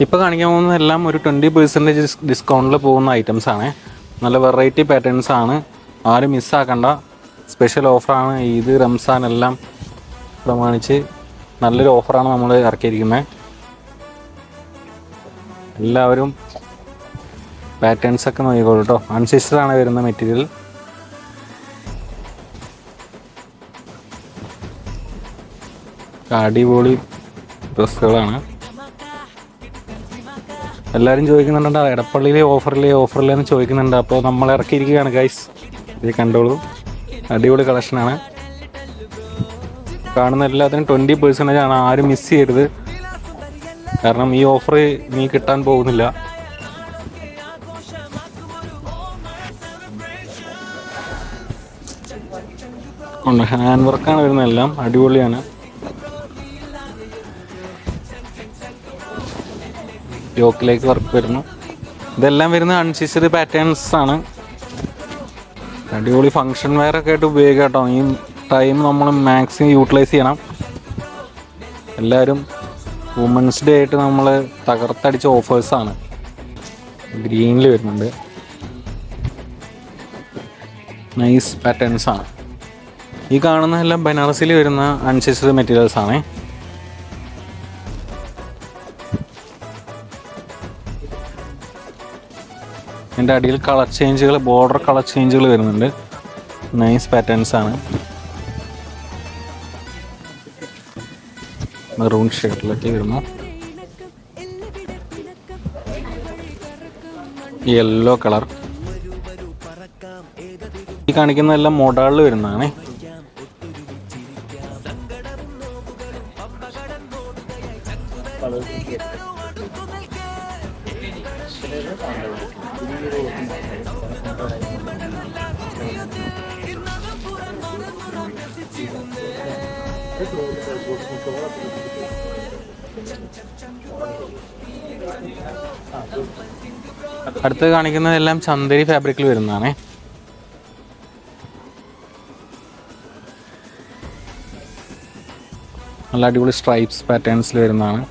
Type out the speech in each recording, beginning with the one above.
ഇപ്പോൾ കാണിക്കാൻ പോകുന്നതെല്ലാം ഒരു 20% ഡിസ്കൗണ്ടിൽ പോകുന്ന ഐറ്റംസ് ആണ്. നല്ല വെറൈറ്റി പാറ്റേൺസ് ആണ്, ആരും മിസ്സാക്കണ്ട. സ്പെഷ്യൽ ഓഫറാണ്. ഈദ് റംസാൻ എല്ലാം പ്രമാണിച്ച് നല്ലൊരു ഓഫറാണ് നമ്മൾ ഇറക്കിയിരിക്കുന്നത്. എല്ലാവരും പാറ്റേൺസൊക്കെ നോക്കിക്കോളൂ കേട്ടോ. അൺസിസ്റ്ററാണ് വരുന്ന മെറ്റീരിയൽ. അടിപൊളി ഡ്രസ്സുകളാണ്. എല്ലാവരും ചോദിക്കുന്നുണ്ട് എടപ്പള്ളിയിലെ ഓഫറിലെന്ന് ചോദിക്കുന്നുണ്ട്. അപ്പോൾ നമ്മൾ ഇറക്കിയിരിക്കുകയാണ് ഗൈസ്, ഇത് കണ്ടോളൂ. അടിപൊളി കളക്ഷനാണ്. കാണുന്ന എല്ലാത്തിനും 20% ആണ്. ആരും മിസ് ചെയ്യരുത്, കാരണം ഈ ഓഫർ ഇനി കിട്ടാൻ പോകുന്നില്ല. ഹാൻഡ് വർക്കാണ് വരുന്നതെല്ലാം, അടിപൊളിയാണ്. യോക്കിലേക്ക് വർക്ക് വരുന്നു. ഇതെല്ലാം വരുന്ന അൺസിസ്റ്റഡ് പാറ്റേൺസ് ആണ്. അടിപൊളി ഫങ്ഷൻ വെയർ ഒക്കെ ആയിട്ട് ഉപയോഗിക്കാം കേട്ടോ. ഈ ടൈം നമ്മൾ മാക്സിമം യൂട്ടിലൈസ് ചെയ്യണം. എല്ലാവരും വുമൻസ് ഡേ ആയിട്ട് നമ്മൾ തകർത്തടിച്ച ഓഫേഴ്സാണ്. ഗ്രീനിൽ വരുന്നുണ്ട്, നൈസ് പാറ്റേൺസ് ആണ്. ഈ കാണുന്നതെല്ലാം ബനാറസിൽ വരുന്ന അൺസിസ്റ്റഡ് മെറ്റീരിയൽസ് ആണ്. എൻ്റെ അടിയിൽ കളർ ചേഞ്ചുകൾ, ബോർഡർ കളർ ചേഞ്ചുകൾ വരുന്നുണ്ട്. നൈസ് പാറ്റേൺസ് ആണ്. മെറൂൺ ഷെയ്ഡിലൊക്കെ വരുന്നു. Yellow colour. ഈ കാണിക്കുന്നതെല്ലാം മോഡലിൽ വരുന്നതാണ്. അടുത്ത് കാണിക്കുന്നതെല്ലാം ചന്ദേരി ഫാബ്രിക്കിൽ വരുന്നതാണ്. നല്ല അടിപൊളി സ്ട്രൈപ്സ് പാറ്റേൺസിൽ വരുന്നതാണ്.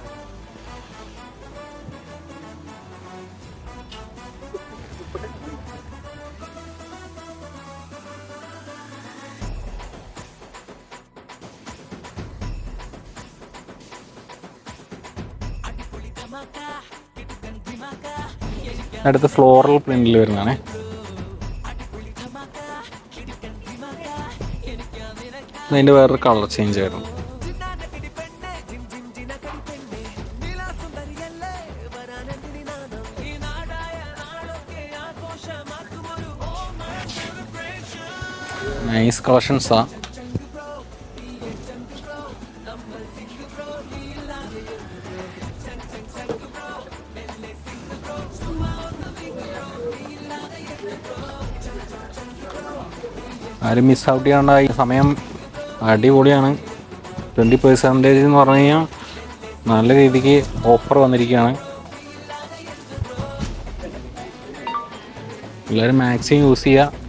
അടുത്ത് ഫ്ലോറൽ പ്രിന്റിൽ വരുന്നതാണ്. അതിൻ്റെ വേറൊരു കളർ ചേഞ്ച് ആയിരുന്നു. നൈസ് കളക്ഷൻസാ. ആരും മിസ് ഔട്ട് ചെയ്യേണ്ട. ഈ സമയം അടിപൊളിയാണ്. 20% എന്ന് പറഞ്ഞു കഴിഞ്ഞാൽ നല്ല രീതിക്ക് ഓഫർ വന്നിരിക്കുകയാണ്. എല്ലാവരും മാക്സിമം യൂസ് ചെയ്യുക.